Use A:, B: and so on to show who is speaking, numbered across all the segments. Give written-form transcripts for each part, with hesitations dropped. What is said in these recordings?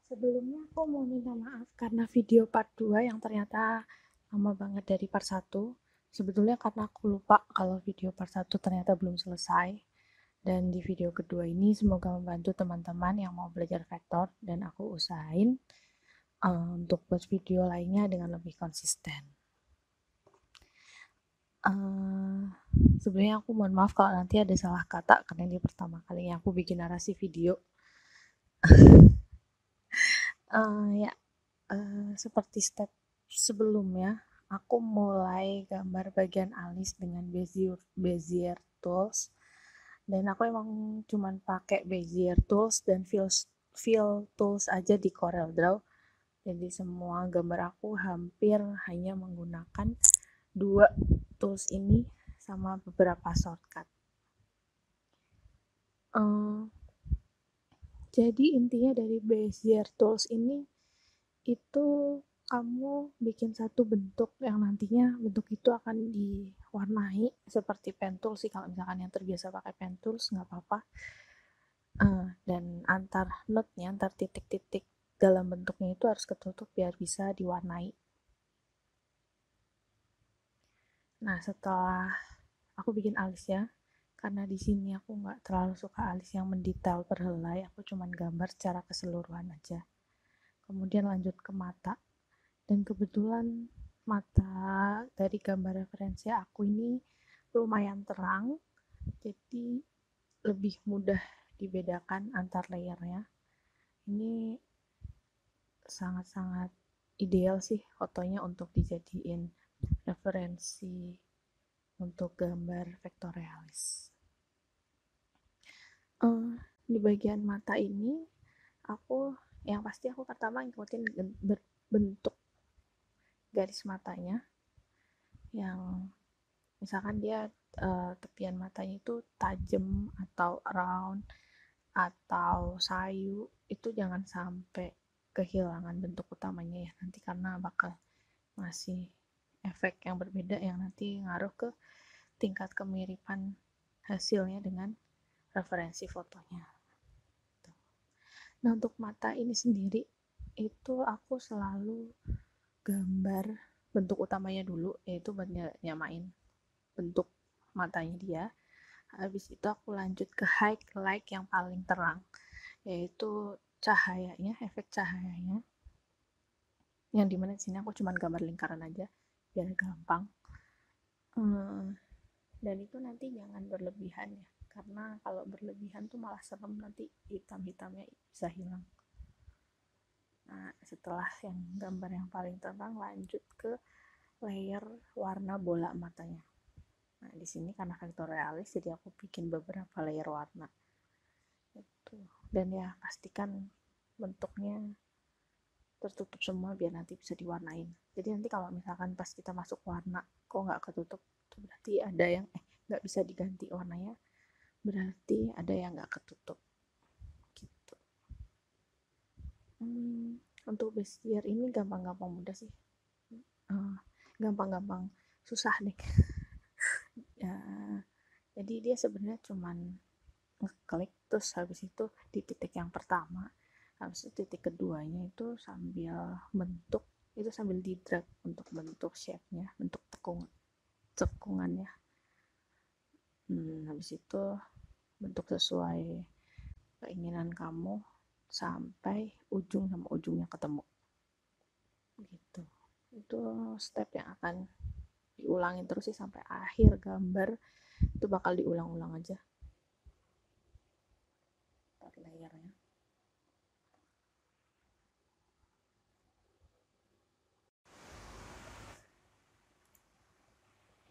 A: Sebelumnya aku mau minta maaf karena video part 2 yang ternyata lama banget dari part 1. Sebetulnya karena aku lupa kalau video part 1 ternyata belum selesai. Dan di video kedua ini semoga membantu teman-teman yang mau belajar vektor dan aku usahain untuk buat video lainnya dengan lebih konsisten. Sebenarnya aku mohon maaf kalau nanti ada salah kata karena ini pertama kalinya aku bikin narasi video. Ya, seperti step sebelumnya, aku mulai gambar bagian alis dengan Bezier Tools, dan aku emang cuman pakai Bezier Tools dan Fill Tools aja di Corel Draw. Jadi semua gambar aku hampir hanya menggunakan dua tools ini sama beberapa shortcut. Jadi intinya dari Bezier Tools ini itu kamu bikin satu bentuk yang nantinya bentuk itu akan diwarnai seperti pen tool sih, kalau misalkan yang terbiasa pakai pen tools nggak apa-apa. Dan antar node-nya, antar titik-titik dalam bentuknya itu harus ketutup biar bisa diwarnai. Nah, setelah aku bikin alisnya, karena di sini aku nggak terlalu suka alis yang mendetail per helai, aku cuman gambar secara keseluruhan aja. Kemudian lanjut ke mata, dan kebetulan mata dari gambar referensi aku ini lumayan terang, jadi lebih mudah dibedakan antar layernya. Ini sangat-sangat ideal sih fotonya untuk dijadiin referensi untuk gambar vektorialis. Di bagian mata ini yang pasti aku pertama ngikutin bentuk garis matanya, yang misalkan dia tepian matanya itu tajam atau round atau sayu, itu jangan sampai kehilangan bentuk utamanya ya nanti, karena bakal ngasih efek yang berbeda yang nanti ngaruh ke tingkat kemiripan hasilnya dengan referensi fotonya. Nah, untuk mata ini sendiri itu aku selalu gambar bentuk utamanya dulu, yaitu buat nyamain bentuk matanya dia. Habis itu aku lanjut ke highlight yang paling terang, yaitu cahayanya, efek cahayanya, yang dimana di sini aku cuma gambar lingkaran aja biar gampang. Dan itu nanti jangan berlebihan ya, karena kalau berlebihan tuh malah serem, nanti hitam-hitamnya bisa hilang. Nah, setelah yang gambar yang paling terang, lanjut ke layer warna bola matanya. Nah, di sini karena vektorialis jadi aku bikin beberapa layer warna. Itu. Dan ya pastikan bentuknya tertutup semua biar nanti bisa diwarnain. Jadi nanti kalau misalkan pas kita masuk warna kok nggak ketutup, itu berarti ada yang nggak bisa diganti warnanya, berarti ada yang nggak ketutup gitu. Untuk Bezier ini gampang-gampang mudah sih, gampang-gampang susah deh. Ya, jadi dia sebenarnya cuman ngeklik, terus habis itu di titik yang pertama, habis itu titik keduanya itu sambil bentuk, itu sambil di drag untuk bentuk shape-nya, bentuk cekungannya. Habis itu bentuk sesuai keinginan kamu sampai ujung sama ujungnya ketemu gitu. Itu step yang akan diulangin terus sih sampai akhir gambar, itu bakal diulang-ulang aja layernya.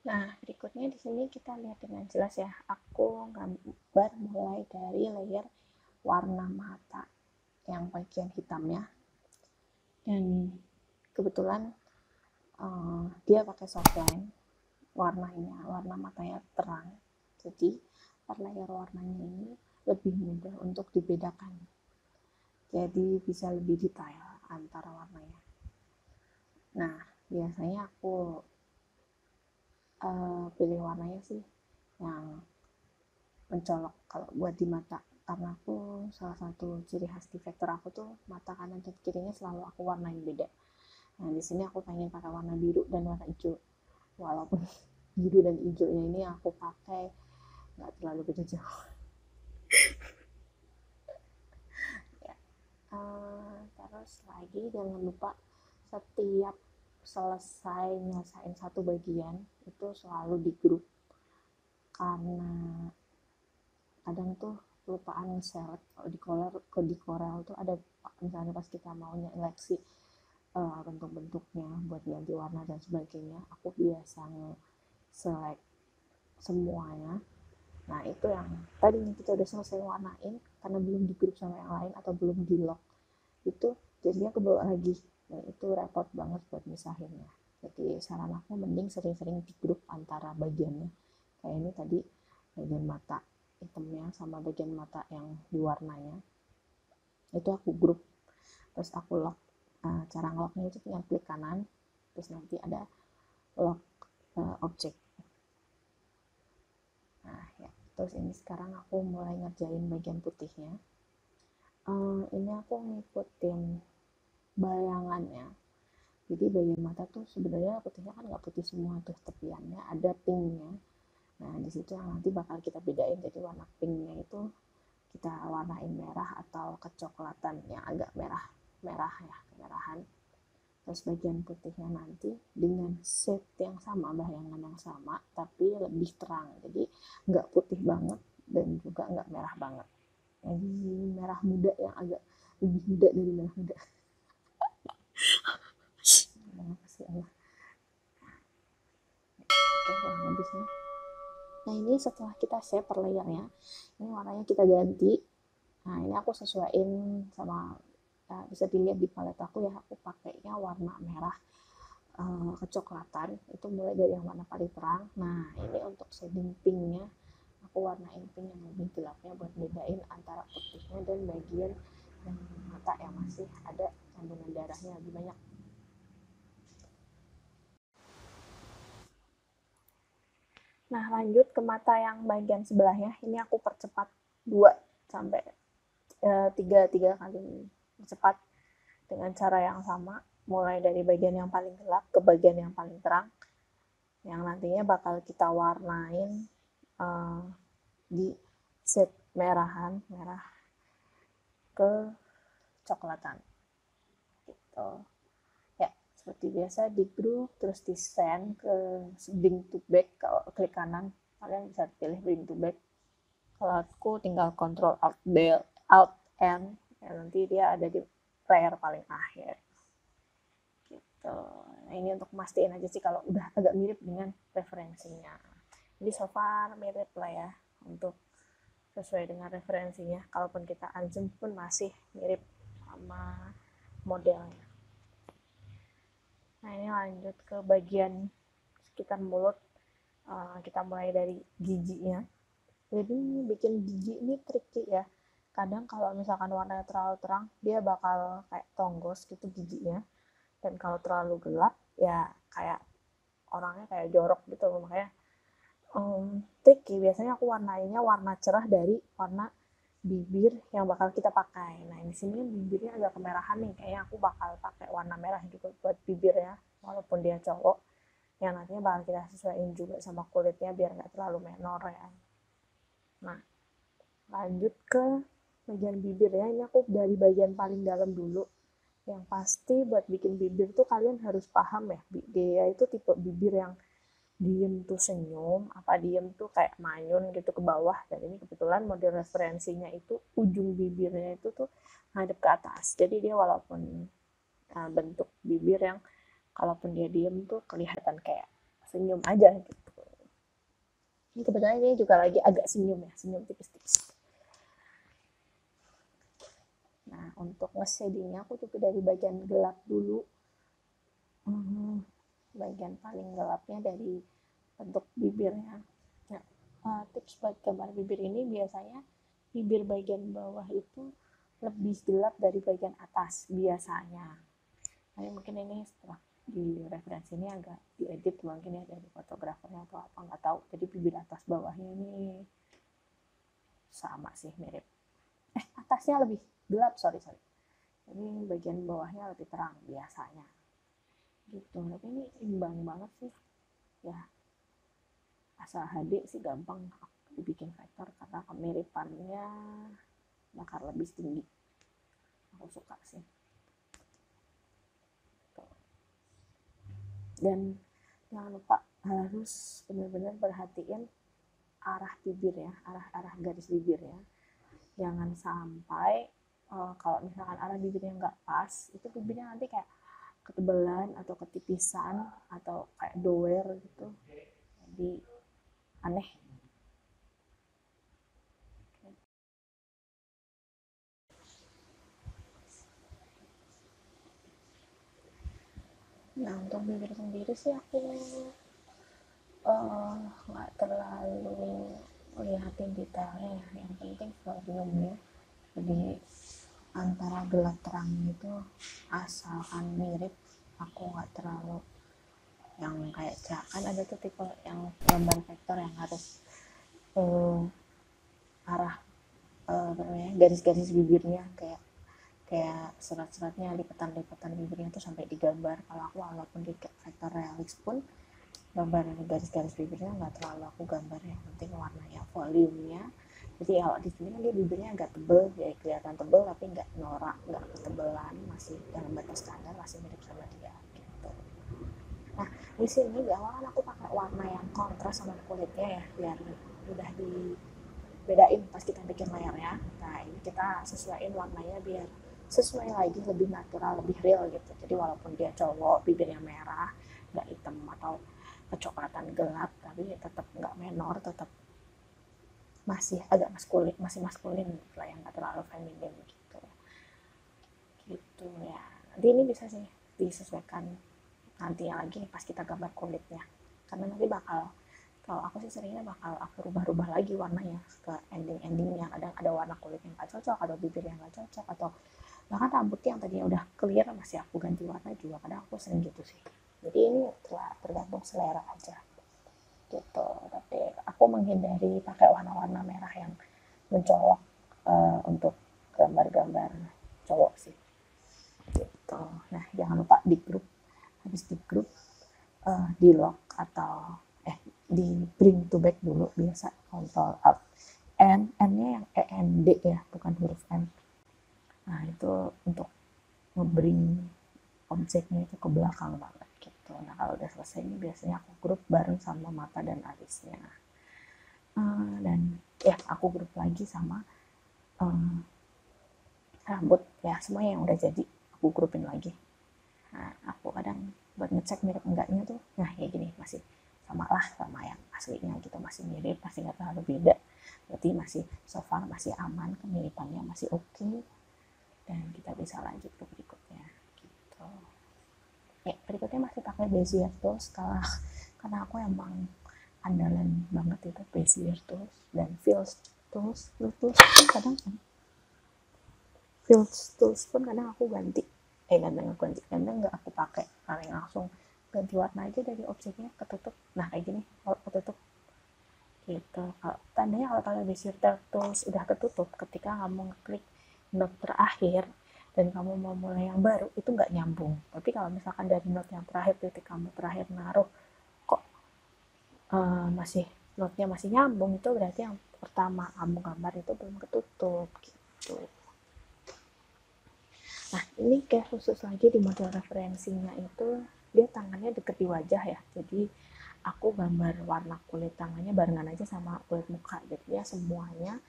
A: Nah, berikutnya di sini kita lihat dengan jelas ya. Aku gambar mulai dari layer warna mata yang bagian hitamnya, dan kebetulan dia pakai softline, warna matanya terang, jadi per layer warnanya ini lebih mudah untuk dibedakan, jadi bisa lebih detail antara warnanya. Nah, biasanya aku pilih warnanya sih yang mencolok kalau buat di mata, karena aku salah satu ciri khas di vektor aku tuh mata kanan dan kirinya selalu aku warnain beda. Nah di sini aku pengen pakai warna biru dan warna hijau, walaupun biru dan hijaunya ini aku pakai nggak terlalu beda jauh. Ya. Terus lagi jangan lupa setiap selesai nyelesain satu bagian itu selalu di grup, karena kadang tuh lupaan nge-select. Kalau di Corel tuh ada misalnya pas kita mau nyeleksi bentuk-bentuknya buat ganti warna dan sebagainya, aku biasa nge-select semuanya. Nah itu yang tadi kita udah selesai warnain karena belum di grup sama yang lain atau belum di lock, itu jadinya kebawa lagi. Dan itu repot banget buat misahinnya. Jadi saran aku mending sering-sering di grup antara bagiannya. Kayak ini tadi bagian mata hitamnya sama bagian mata yang diwarnanya itu aku grup, terus aku lock. Nah, cara ngelocknya itu tinggal klik kanan, terus nanti ada lock objek. Nah ya, terus ini sekarang aku mulai ngerjain bagian putihnya. Ini aku ngikutin bayangannya. Jadi bagian mata tuh sebenarnya putihnya kan nggak putih semua tuh, tepiannya ada pinknya. Nah di situ yang nanti bakal kita bedain, jadi warna pinknya itu kita warnain merah atau kecoklatan yang agak merah ya, kemerahan. Terus bagian putihnya nanti dengan shade yang sama, bayangan yang sama, tapi lebih terang. Jadi nggak putih banget dan juga nggak merah banget. Jadi merah muda yang agak lebih muda dari merah muda. Makasih Allah. Itu kurang lebihnya. Nah ini setelah kita save per layernya, ini warnanya kita ganti. Nah ini aku sesuaiin sama, bisa dilihat di palet aku ya, aku pakainya warna merah kecoklatan, itu mulai dari yang warna paling terang. Nah ini untuk shading pinknya aku warnain pink yang lebih gelapnya buat bedain antara putihnya dan bagian yang mata yang masih ada kandungan darahnya lebih banyak. Nah lanjut ke mata yang bagian sebelahnya, ini aku percepat 2 sampai 3 kali cepat dengan cara yang sama, mulai dari bagian yang paling gelap ke bagian yang paling terang, yang nantinya bakal kita warnain di set merah ke coklatan gitu ya. Seperti biasa di group, terus di send ke bring to back. Kalau klik kanan kalian bisa pilih bring to back, kalau aku tinggal control alt n ya, nanti dia ada di layer paling akhir gitu. Nah ini untuk mastiin aja sih kalau udah agak mirip dengan referensinya. Jadi so far mirip lah ya, untuk sesuai dengan referensinya. Kalaupun kita unzoom pun masih mirip sama modelnya. Nah ini lanjut ke bagian sekitar mulut. Kita mulai dari giginya. Jadi bikin gigi ini tricky ya. Kadang kalau misalkan warnanya terlalu terang, dia bakal kayak tonggos gitu giginya. Dan kalau terlalu gelap, ya kayak orangnya kayak jorok gitu. Makanya tricky. Biasanya aku warnainya warna cerah dari warna bibir yang bakal kita pakai. Nah di sini bibirnya agak kemerahan nih, kayaknya aku bakal pakai warna merah juga buat bibirnya, walaupun dia cowok, yang nantinya bakal kita sesuaiin juga sama kulitnya biar nggak terlalu menor ya. Nah lanjut ke bagian bibirnya, ini aku dari bagian paling dalam dulu. Yang pasti buat bikin bibir tuh kalian harus paham ya, dia itu tipe bibir yang diem tuh senyum, apa diem tuh kayak manyun gitu ke bawah. Dan ini kebetulan model referensinya itu ujung bibirnya itu tuh ngadep ke atas, jadi dia walaupun bentuk bibir yang kalaupun dia diem tuh kelihatan kayak senyum aja gitu. Ini kebetulan ini juga lagi agak senyum ya, senyum tipis-tipis. Nah untuk nge-shadingnya aku juga dari bagian gelap dulu. Bagian paling gelapnya dari bentuk bibirnya. Nah, tips buat gambar bibir ini biasanya bibir bagian bawah itu lebih gelap dari bagian atas biasanya. Nah, mungkin ini setelah di referensi ini agak diedit mungkin ya dari fotografernya atau apa, nggak tahu. Jadi bibir atas bawahnya ini sama sih, mirip. atasnya lebih gelap, sorry, ini bagian bawahnya lebih terang biasanya gitu. Tapi ini imbang banget sih ya, asal HD sih gampang dibikin vektor karena kemiripannya bakal lebih tinggi, aku suka sih. Dan jangan lupa harus benar-benar perhatiin arah bibir ya, arah garis bibir ya. Jangan sampai kalau misalkan arah bibirnya nggak pas, itu bibirnya nanti kayak ketebalan atau ketipisan atau kayak doer gitu, jadi aneh. Nah untuk bibir sendiri sih aku nggak terlalu lihatin detailnya ya, yang penting volumenya. Jadi antara gelap terang itu asalkan mirip, aku nggak terlalu yang kayak kan ada tuh tipe yang gambar vektor yang harus arah garis-garis bibirnya kayak serat-seratnya, lipatan-lipatan bibirnya tuh sampai digambar. Kalau aku walaupun di vektor realis pun gambar garis-garis bibirnya nggak terlalu aku gambar, yang penting warnanya, volumenya. Jadi kalau di sini kan dia bibirnya agak tebel, ya kelihatan tebel tapi nggak norak, nggak ketebelan, masih dalam batas standar, masih mirip sama dia gitu. Nah di sini di awal kan aku pakai warna yang kontras sama kulitnya ya, biar udah dibedain pas kita bikin layarnya. Nah ini kita sesuaiin warnanya biar sesuai lagi, lebih natural, lebih real gitu. Jadi walaupun dia cowok, bibirnya merah, nggak hitam atau kecoklatan gelap, tapi tetap nggak menor, tetap masih agak maskulin, masih maskulin lah, yang nggak terlalu feminin gitu. Gitu ya. Nanti ini bisa sih disesuaikan nanti lagi nih pas kita gambar kulitnya. Karena nanti bakal, kalau aku sih seringnya bakal aku rubah-rubah lagi warnanya ke ending-endingnya. Kadang ada warna kulit yang nggak cocok, ada bibir yang nggak cocok, atau bahkan rambutnya yang tadinya udah clear masih aku ganti warna juga. Kadang aku sering gitu sih. Jadi ini tergantung selera aja gitu. Tapi aku menghindari pakai warna-warna merah yang mencolok untuk gambar-gambar cowok sih gitu. Nah jangan lupa di grup, habis di grup di lock atau di bring to back dulu, biasa Ctrl Alt N-nya yang END ya, bukan huruf N. Nah itu untuk ngebring objeknya itu ke belakang banget gitu. Nah kalau udah selesai ini biasanya aku grup bareng sama mata dan alisnya. Dan ya aku grup lagi sama rambut ya, semuanya yang udah jadi aku grupin lagi. Nah aku kadang buat ngecek mirip enggaknya tuh, nah kayak gini masih sama lah sama yang aslinya gitu, masih mirip, masih nggak terlalu beda, berarti masih so far masih aman, kemiripannya masih oke, dan kita bisa lanjut ke berikutnya gitu. Ya berikutnya masih pakai Bezier Tools karena aku emang andalan banget itu Bezier Tools dan Fill Tools kadang pun kadang aku ganti, kadang nggak aku pakai, paling langsung ganti warna aja dari objeknya ketutup. Nah kayak gini kalau ketutup gitu, tandanya kalau kalian Bezier Tools udah ketutup, ketika kamu ngeklik note terakhir dan kamu mau mulai yang baru itu nggak nyambung. Tapi kalau misalkan dari note yang terakhir, titik kamu terakhir naruh kok masih note-nya masih nyambung, itu berarti yang pertama kamu gambar itu belum ketutup gitu. Nah ini kayak khusus lagi di model referensinya itu dia tangannya deket di wajah ya, jadi aku gambar warna kulit tangannya barengan aja sama kulit muka, jadi ya semuanya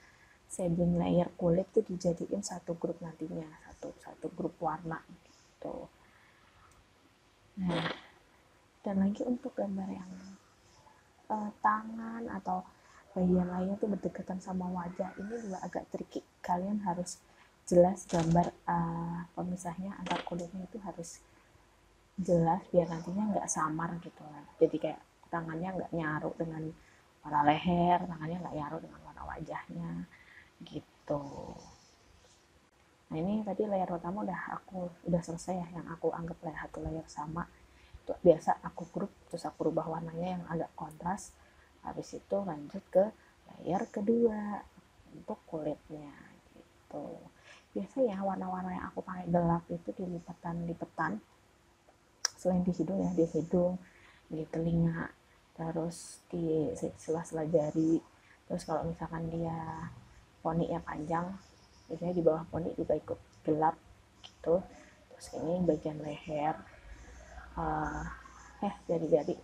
A: shading layer kulit tuh dijadiin satu grup nantinya, satu grup warna gitu. Nah dan lagi untuk gambar yang tangan atau bagian lainnya tuh berdekatan sama wajah, ini juga agak tricky. Kalian harus jelas gambar pemisahnya antar kulitnya itu harus jelas biar nantinya nggak samar gitu kan. Jadi kayak tangannya nggak nyaru dengan warna leher, tangannya nggak nyaru dengan warna wajahnya gitu. Nah ini tadi layer pertama udah selesai ya, yang aku anggap satu layer sama. Itu biasa aku grup, terus aku rubah warnanya yang agak kontras. Habis itu lanjut ke layer kedua untuk kulitnya gitu. Biasanya warna-warna yang aku pakai gelap itu di lipetan selain di hidung ya, di hidung, di telinga, terus di sela-sela jari. Terus kalau misalkan dia poni ya panjang, biasanya di bawah poni juga ikut gelap gitu. Terus ini bagian leher, uh, jari-jari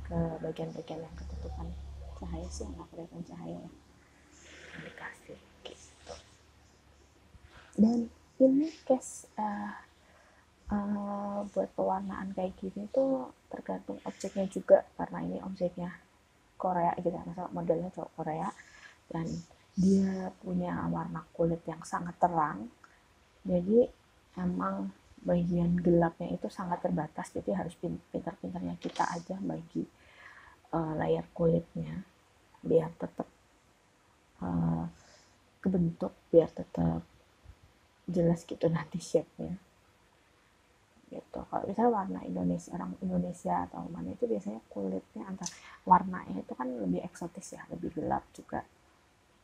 A: ke bagian-bagian yang ketutupan cahaya sih, nggak kelihatan cahaya ya, yang dikasih gitu. Dan ini case buat pewarnaan kayak gini tuh tergantung objeknya juga, karena ini objeknya Korea gitu, misalnya modelnya cowok Korea dan dia punya warna kulit yang sangat terang, jadi emang bagian gelapnya itu sangat terbatas, jadi harus pintar-pintarnya kita aja bagi layar kulitnya biar tetap kebentuk, biar tetap jelas gitu nanti shape-nya gitu. Kalau misalnya warna Indonesia, orang Indonesia atau mana itu biasanya kulitnya antar warnanya itu kan lebih eksotis ya, lebih gelap juga.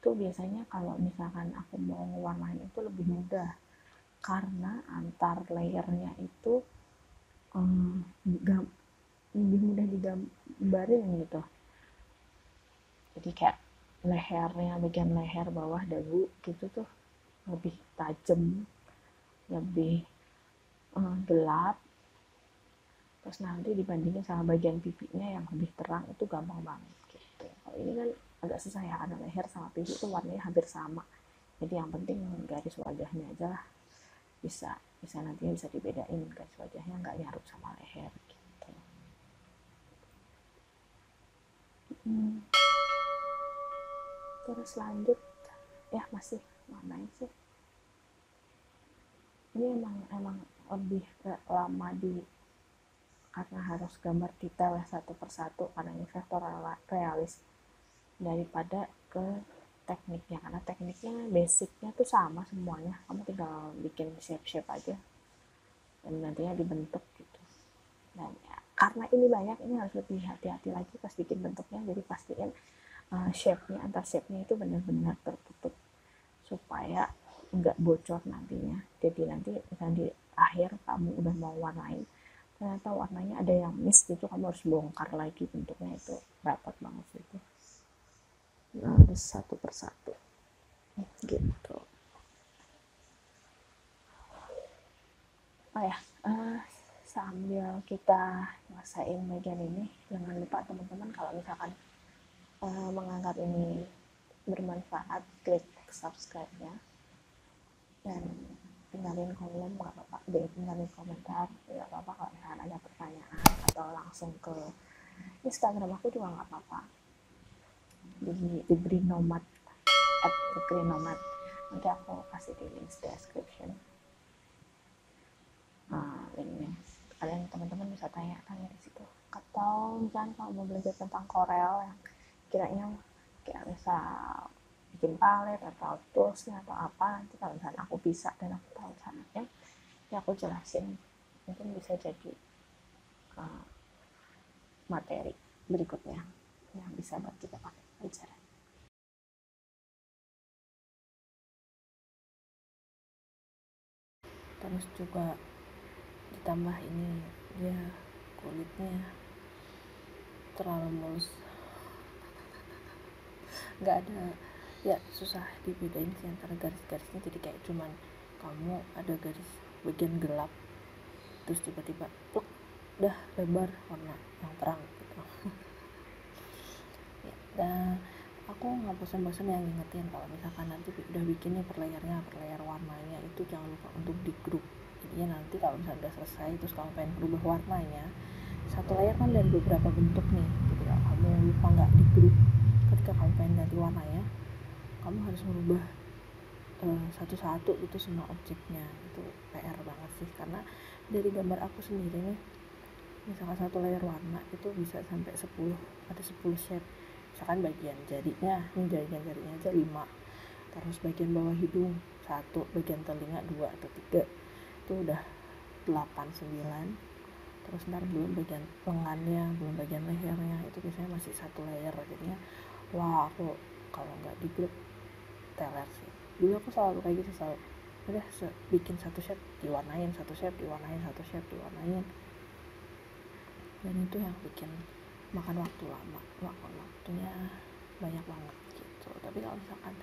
A: Itu biasanya kalau misalkan aku mau ngewarnain itu lebih mudah karena antar layernya itu lebih mudah digambarin gitu. Jadi kayak lehernya, bagian leher bawah dagu gitu tuh lebih tajam, lebih gelap. Terus nanti dibandingin sama bagian pipinya yang lebih terang, itu gampang banget gitu. Kalau ini kan agak susah ya, karena leher sama pipi itu warnanya hampir sama, jadi yang penting garis wajahnya aja lah, bisa nantinya bisa dibedain garis wajahnya nggak nyarut sama leher gitu. Terus lanjut ya, masih warnain sih, ini emang lebih lama karena harus gambar detail satu persatu, karena ini vektor realis, daripada ke tekniknya, karena tekniknya basicnya tuh sama semuanya, kamu tinggal bikin shape aja dan nantinya dibentuk gitu. Dan ya, karena ini banyak, ini harus lebih hati-hati lagi pas bikin bentuknya, jadi pastiin shape-nya, antar shape-nya itu benar-benar tertutup supaya nggak bocor nantinya. Jadi nanti misalnya di akhir kamu udah mau warnain, ternyata warnanya ada yang miss gitu, kamu harus bongkar lagi bentuknya, itu rapat banget gitu. Harus satu persatu gitu. Oh ya, sambil kita ngasain bagian ini, jangan lupa teman-teman kalau misalkan menganggap ini bermanfaat, klik subscribe-nya dan tinggalin kolom, nggak apa-apa, tinggalin komentar, nggak apa-apa kalau misalkan ada pertanyaan, atau langsung ke Instagram aku juga nggak apa-apa, di Green Nomad @greennomad, nanti aku kasih di link description linknya, kalian teman-teman bisa tanya-tanya di situ. Atau misalnya kalau mau belajar tentang Corel yang kiranya kayak misal bikin palet atau toolsnya atau apa, nanti kalau misalnya aku bisa dan aku tahu caranya, ya aku jelasin, mungkin bisa jadi materi berikutnya yang bisa buat kita pakai pelajaran. Terus juga ditambah ini dia kulitnya terlalu mulus, nggak ada ya, susah dibedain sih antara garis-garisnya, jadi kayak cuman kamu ada garis bagian gelap terus tiba-tiba pluk, udah lebar warna yang terang gitu. Ya, dan aku nggak bosan-bosan yang ngingetin kalau misalkan nanti udah bikinnya per layar warnanya itu jangan lupa untuk di grup. Jadinya nanti kalau misalnya udah selesai terus kamu pengen berubah warnanya, satu layar kan dari beberapa bentuk nih, jadi kalau kamu lupa nggak di grup, ketika kamu pengen ganti warnanya, kamu harus merubah satu-satu itu semua objeknya. Itu PR banget sih, karena dari gambar aku sendiri nih, misalkan satu layer warna itu bisa sampai 10, ada 10 shape. Misalkan bagian jarinya, ini jarinya aja 5, terus bagian bawah hidung 1, bagian telinga 2 atau 3, itu udah 8, 9. Terus ntar belum bagian lengannya, belum bagian lehernya, itu biasanya masih satu layer. Jadinya wah, aku kalau nggak di grup teler sih. Dulu aku selalu kayak gitu, selalu udah bikin satu shape diwarnain, satu shape diwarnain, satu shape diwarnain, dan itu yang bikin makan waktu lama, waktunya banyak banget gitu. Tapi kalau misalkan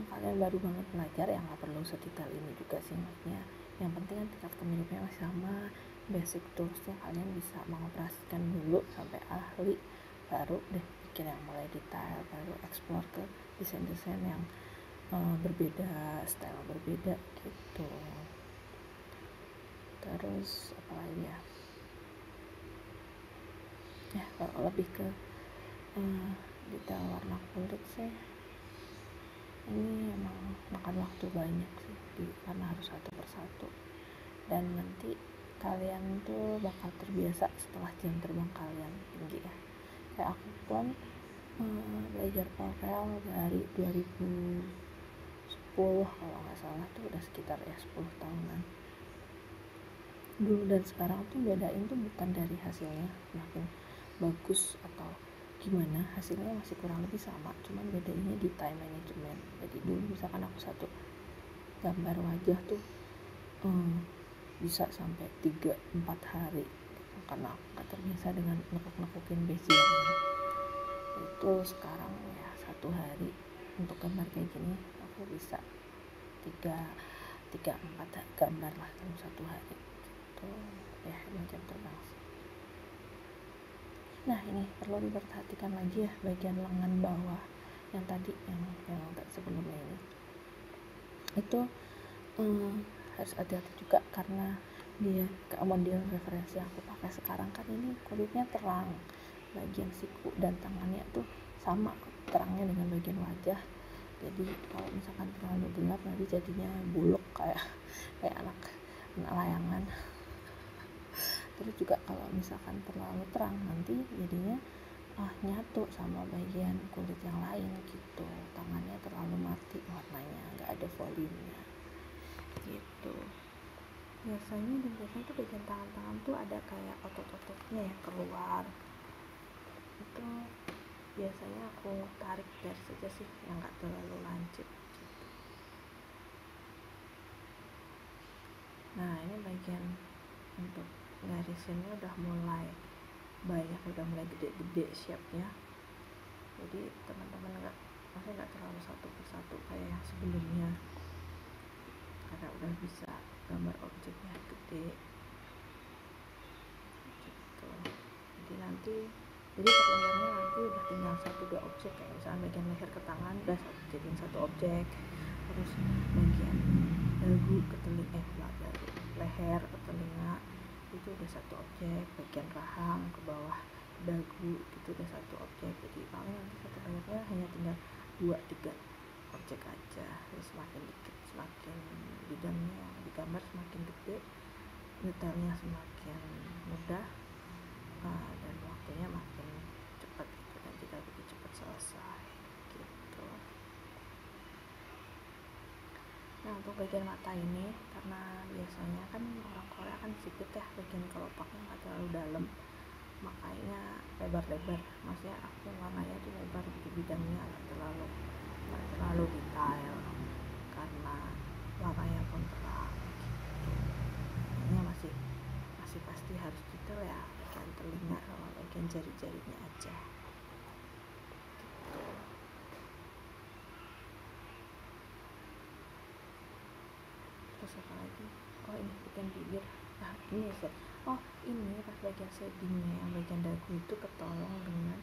A: kalian baru banget belajar ya nggak perlu sedetail ini juga sih, maksudnya yang penting kan tingkat kemiripannya masih sama, basic toolsnya kalian bisa mengoperasikan dulu sampai ahli, baru deh bikin yang mulai detail, baru explore ke desain-desain yang berbeda, style berbeda gitu. Terus apa lagi ya, kalau lebih ke detail warna kulit sih, ini emang makan waktu banyak sih karena harus satu persatu, dan nanti kalian tuh bakal terbiasa setelah jam terbang kalian tinggi ya. Kayak aku kan belajar Corel dari 2010 kalau nggak salah, tuh udah sekitar 10 tahunan. Dulu dan sekarang tuh bedain tuh bukan dari hasilnya makin bagus atau gimana, hasilnya masih kurang lebih sama, cuman bedanya di time management. Jadi dulu misalkan aku satu gambar wajah tuh bisa sampai 3-4 hari karena aku gak terbiasa dengan nekuk-nekukin bezier. Itu sekarang ya 1 hari untuk gambar kayak gini aku bisa 3-4 gambar lah dalam 1 hari gitu ya, 2 jam terbang sih. Nah ini perlu diperhatikan lagi ya, bagian lengan bawah yang tadi yang sebelumnya ini itu harus hati-hati juga, karena dia model referensi yang aku pakai sekarang kan ini kulitnya terang, bagian siku dan tangannya tuh sama terangnya dengan bagian wajah. Jadi kalau misalkan terlalu gelap nanti jadinya buluk kayak anak layangan. Terus juga kalau misalkan terlalu terang nanti jadinya nyatu sama bagian kulit yang lain gitu, tangannya terlalu mati warnanya, nggak ada volumenya gitu. Biasanya tuh bagian tangan tuh ada kayak otot-ototnya yang keluar, itu biasanya aku tarik garis saja sih, yang nggak terlalu lancip gitu. Nah ini bagian untuk garisinnya udah mulai banyak, udah mulai gede-gede shape-nya, jadi teman-teman nggak terlalu satu persatu kayak yang sebelumnya, karena udah bisa gambar objeknya gede gitu. Jadi perlembarannya nanti udah tinggal 1-2 objek, kayak misalnya bagian leher ke tangan udah jadiin 1 objek, terus bagian dagu ke telinga, leher ke telinga itu udah 1 objek, bagian rahang ke bawah dagu itu udah 1 objek. Jadi paling nanti satu layarnya hanya tinggal 2-3 objek aja. Terus semakin bidangnya digambar semakin gede, detailnya semakin mudah, dan waktunya makin cepat gitu, dan juga lebih cepat selesai gitu. Nah untuk bagian mata ini, karena biasanya kan orang Korea kan sipit ya, bagian kelopaknya nggak terlalu dalam, makanya lebar-lebar, maksudnya aku warnanya tuh lebar di bidangnya, nggak terlalu detail karena warnanya pun terang gitu. Ini masih pasti harus detail ya, bagian telinga sama bagian jari-jarinya aja gitu. Terus apa lagi, ini bagian bibir. Nah ini sih, ini pas bagian shadingnya yang bagian dagu itu ketolong dengan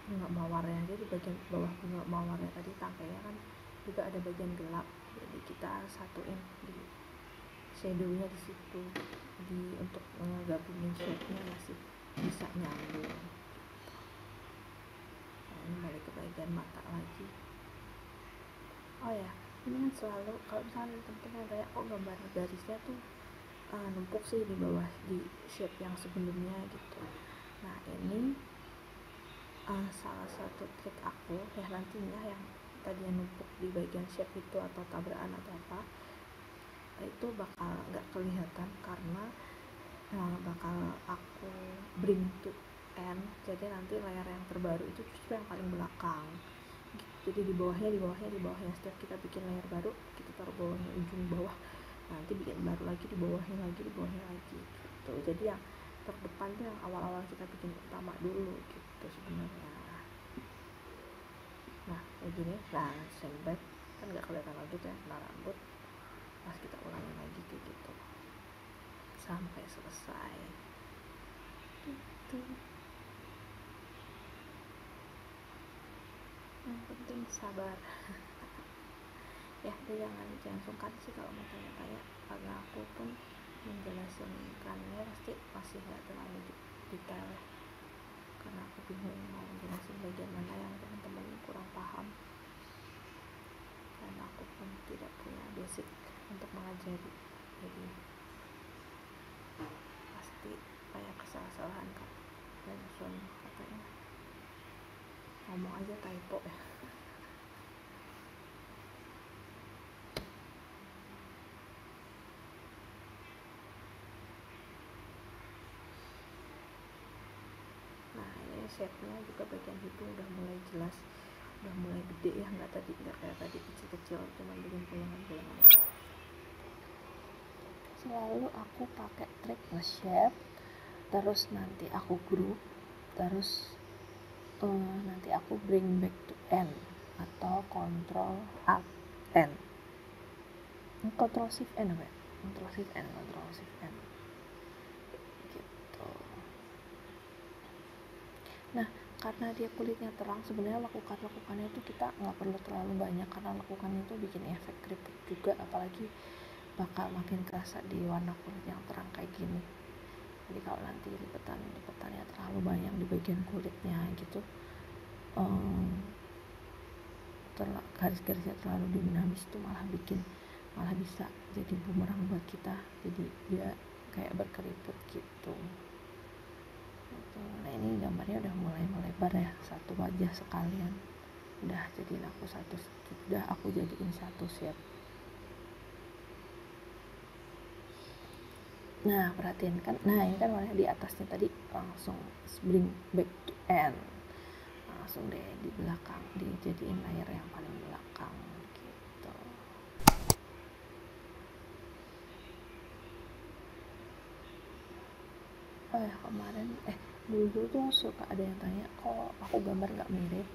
A: bunga mawarnya. Jadi bagian bawah bunga mawarnya tadi tangkainya kan juga ada bagian gelap, jadi kita satuin di shadownya di situ, untuk gabungin shade-nya masih bisa nyambung. Nah ini balik ke bagian mata lagi. Ini kan selalu kalau misalnya teman-teman kayak gambar garisnya tuh numpuk sih di bawah di shape yang sebelumnya gitu. Nah ini salah satu trik aku ya, nantinya yang tadinya numpuk di bagian shape itu atau tabrakan atau apa itu bakal nggak kelihatan, karena bakal aku bring to end. Jadi nanti layar yang terbaru itu justru yang paling belakang jadi di bawahnya setiap kita bikin layer baru kita taruh bawahnya, ujung bawah, nanti bikin baru lagi di bawahnya lagi gitu. Jadi yang terdepan tuh yang awal-awal kita bikin utama dulu gitu sebenarnya. Nah kayak gini, nah sembet kan nggak kelihatan lagi tuh yang kena rambut, pas kita ulangi lagi kayak gitu sampai selesai gitu. Yang penting sabar. Ya jangan sungkan sih kalau mau tanya-tanya, karena aku pun menjelaskannya pasti masih nggak terlalu detail ya, karena aku bingung mau jelasin bagian mana yang teman-teman kurang paham, dan aku pun tidak punya basic untuk mengajari, jadi pasti banyak kesalahan kak. Dan suami katanya ngomong aja typo ya. Nah ini shape-nya juga bagian hidung udah mulai jelas, udah mulai gede ya, nggak kayak tadi kecil-kecil cuman bikin pulangan-pulangan. Selalu aku pakai trik nge-shape, terus nanti aku group, terus nanti aku bring back to end atau control alt n, control shift n apa ya, control shift n gitu. Nah karena dia kulitnya terang, sebenarnya lakukannya itu kita nggak perlu terlalu banyak, karena lakukan itu bikin efek keriput juga, apalagi bakal makin kerasa di warna kulit yang terang kayak gini. Jadi kalau nanti lipetannya terlalu banyak di bagian kulitnya gitu, garis-garisnya terlalu dinamis itu malah bisa jadi bumerang buat kita, jadi dia kayak berkeriput gitu. Nah ini gambarnya udah mulai melebar ya, satu wajah sekalian udah aku jadiin satu shape. Nah perhatiin kan, nah ini kan warnanya di atasnya tadi langsung bring back to end, langsung deh di belakang dijadiin layer yang paling belakang gitu. Oh ya kemarin dulu tuh suka ada yang tanya kok aku gambar nggak mirip,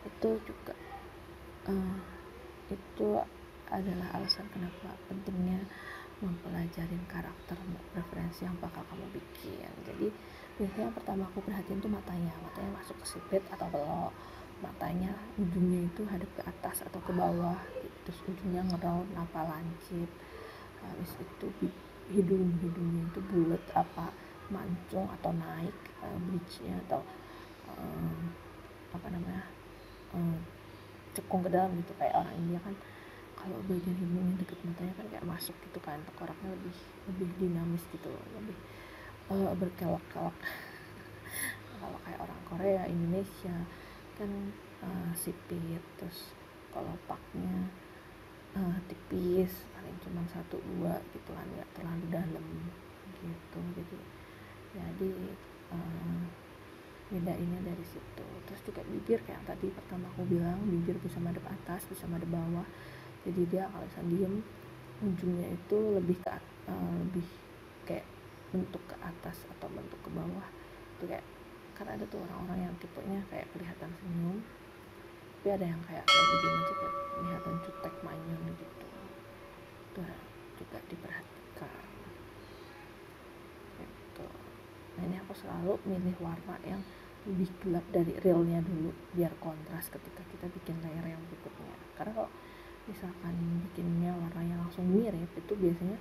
A: itu juga itu adalah alasan kenapa pentingnya mempelajarin karakter referensi yang bakal kamu bikin. Jadi biasanya yang pertama aku perhatiin tuh matanya masuk ke sipit atau belok, matanya ujungnya itu hadap ke atas atau ke bawah, terus ujungnya ngeround apa lancip, habis itu hidungnya itu bulat apa mancung atau naik, bridge-nya atau cekung ke dalam gitu, kayak orang India kan kalau bagian hidungnya deket matanya kan kayak masuk gitu kan, tengkoraknya lebih dinamis gitu, lebih berkelok-kelok. Kalau kayak orang Korea, Indonesia kan sipit, terus kelopaknya tipis, paling cuma 1-2 gitu kan, nggak terlalu dalam gitu. Jadi bedainnya dari situ. Terus juga bibir kayak yang tadi pertama aku bilang, bibir bisa madep atas, bisa madep bawah. Jadi dia kalau bisa diem, ujungnya itu lebih kayak bentuk ke atas atau bentuk ke bawah. Itu kayak kan ada tuh orang-orang yang tipenya kayak kelihatan senyum, tapi ada yang kayak lagi diem aja kayak kelihatan jutek manyun gitu. Itu juga diperhatikan. Gitu. Nah ini aku selalu milih warna yang lebih gelap dari realnya dulu biar kontras ketika kita bikin layer yang berikutnya. Karena kalau misalkan bikinnya warnanya langsung mirip, itu biasanya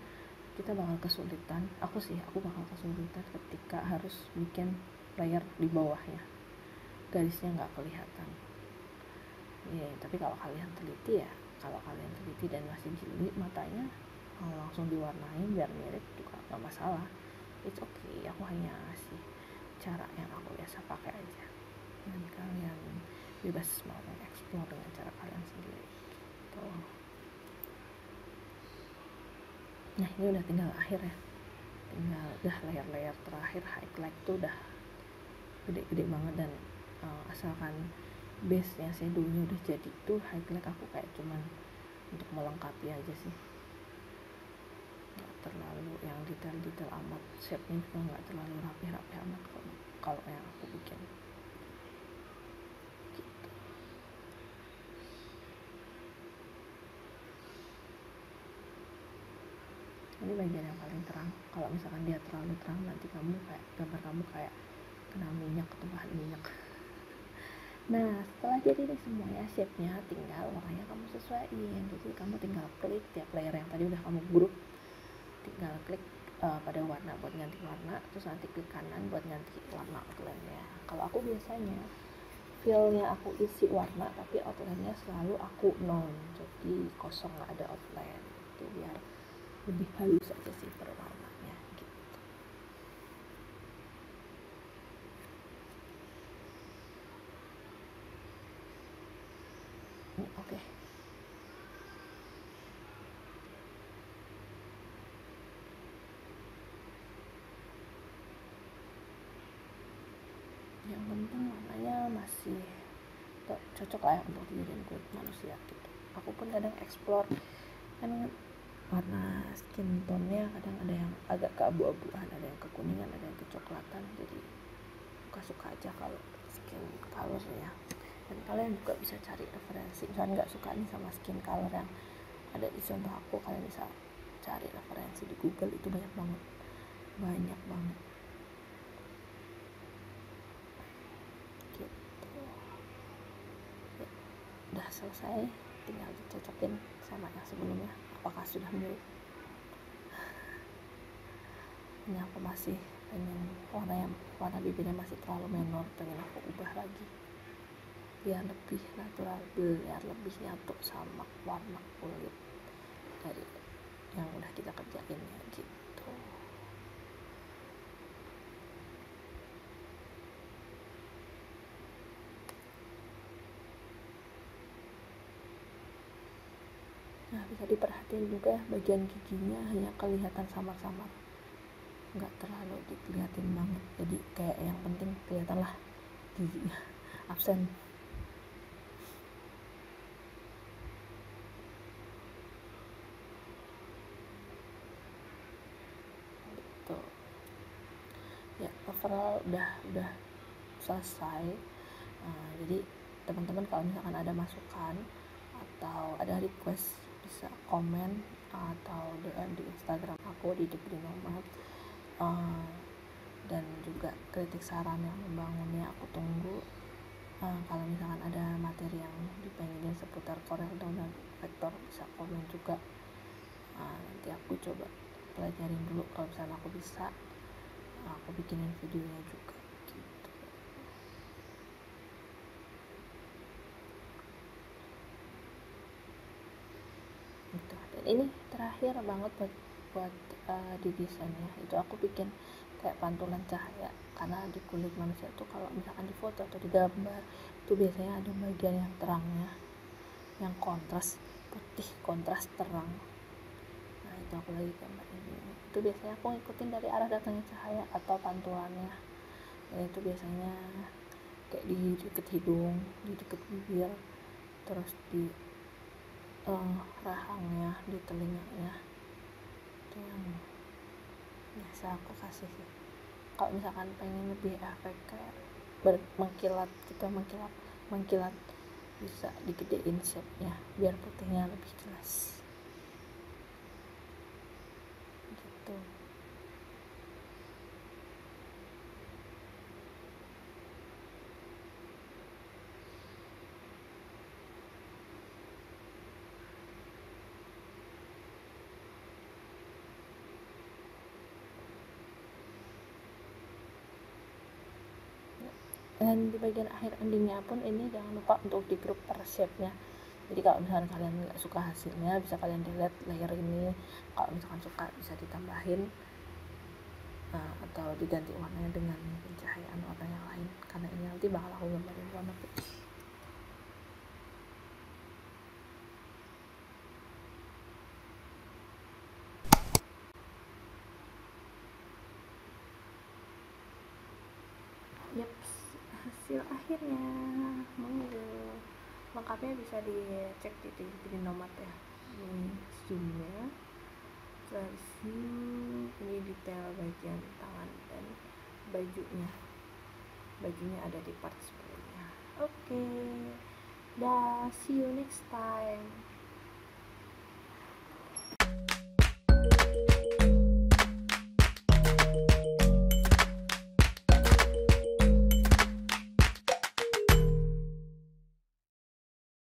A: kita bakal kesulitan. Aku bakal kesulitan ketika harus bikin layer di bawahnya, garisnya nggak kelihatan. Tapi kalau kalian teliti dan masih jeli matanya, langsung diwarnain biar mirip juga nggak masalah. It's okay, aku hanya ngasih cara yang aku biasa pakai aja, dan kalian bebas mau explore dengan cara kalian sendiri gitu. Nah ini udah tinggal akhir ya, udah layer terakhir highlight tuh udah gede-gede banget, dan asalkan base-nya shadow-nya udah jadi, tuh highlight aku kayak cuman untuk melengkapi aja sih, nggak terlalu yang detail-detail amat, shape-nya juga nggak terlalu rapi-rapi amat kalau yang aku bikin gitu. Ini bagian yang paling terang. Kalau misalkan dia terlalu terang, nanti kamu kayak gambar kamu kayak kena minyak atau bahan minyak. Nah, setelah jadi ini semuanya, shape-nya tinggal warnanya kamu sesuaiin. Jadi kamu tinggal klik tiap layer yang tadi udah kamu grup, tinggal klik pada warna buat ganti warna, terus nanti klik kanan buat ganti warna outline-nya. Kalau aku biasanya feel-nya aku isi warna, tapi outline-nya selalu aku nol, jadi kosong, nggak ada outline. Itu biar lebih halus aja sih perwarnanya gitu. Oke. Yang penting warnanya masih cocok lah ya untuk dijadiin kulit manusia gitu. Aku pun kadang explore kan warna skin tone-nya kadang ada yang agak keabu-abuan, ada yang kekuningan, ada yang kecoklatan, jadi suka-suka aja kalau skin color ya. Dan kalian juga bisa cari referensi, misalnya nggak suka nih sama skin color yang ada di contoh aku, kalian bisa cari referensi di Google, itu banyak banget gitu. Ya, udah selesai, tinggal dicocokin sama yang sebelumnya apakah sudah mirip. Ini aku masih pengen warna bibirnya masih terlalu menor, pengen aku ubah lagi biar lebih natural, biar lebih nyatu sama warna kulit dari yang udah kita kerjain ya gitu. Nah, bisa diperhatiin juga bagian giginya hanya kelihatan samar-samar, nggak terlalu dilihatin banget, jadi kayak yang penting kelihatan lah giginya absen. Gitu ya, overall udah selesai. Jadi teman-teman kalau misalkan ada masukan atau ada request bisa komen atau DM di Instagram aku di @degree_nomad. Dan juga kritik saran yang membangunnya aku tunggu. Kalau misalkan ada materi yang dipengenin seputar Corel Draw dan vektor bisa komen juga. Nanti aku coba pelajarin dulu, kalau misalnya aku bisa aku bikinin videonya juga gitu. Dan ini terakhir banget buat di desainnya, itu aku bikin kayak pantulan cahaya, karena di kulit manusia tuh kalau misalkan di foto atau di gambar itu biasanya ada bagian yang terangnya, yang kontras putih, kontras terang. Nah, itu aku lagi gambar ini. Itu biasanya aku ngikutin dari arah datangnya cahaya atau pantulannya. Dan itu biasanya kayak di deket hidung, di deket bibir, terus di rahangnya, di telinganya. Itu yang biasa aku kasih sih. Kalau misalkan pengen lebih efek kayak mengkilat gitu, mengkilat bisa digedein shape-nya biar putihnya lebih jelas gitu. Dan di bagian akhir endingnya pun ini jangan lupa untuk di group per shape-nya. Jadi kalau misalkan kalian nggak suka hasilnya, bisa kalian delete layer ini. Kalau misalkan suka bisa ditambahin atau diganti warnanya dengan pencahayaan warna yang lain, karena ini nanti bakal aku gambarin warna putih. Yep, hasil akhirnya. Monggo, lengkapnya bisa dicek di Trinomat ya. Ini zoomnya, terus ini detail bagian tangan dan bajunya ada di part sebelumnya. Oke, dah, see you next time.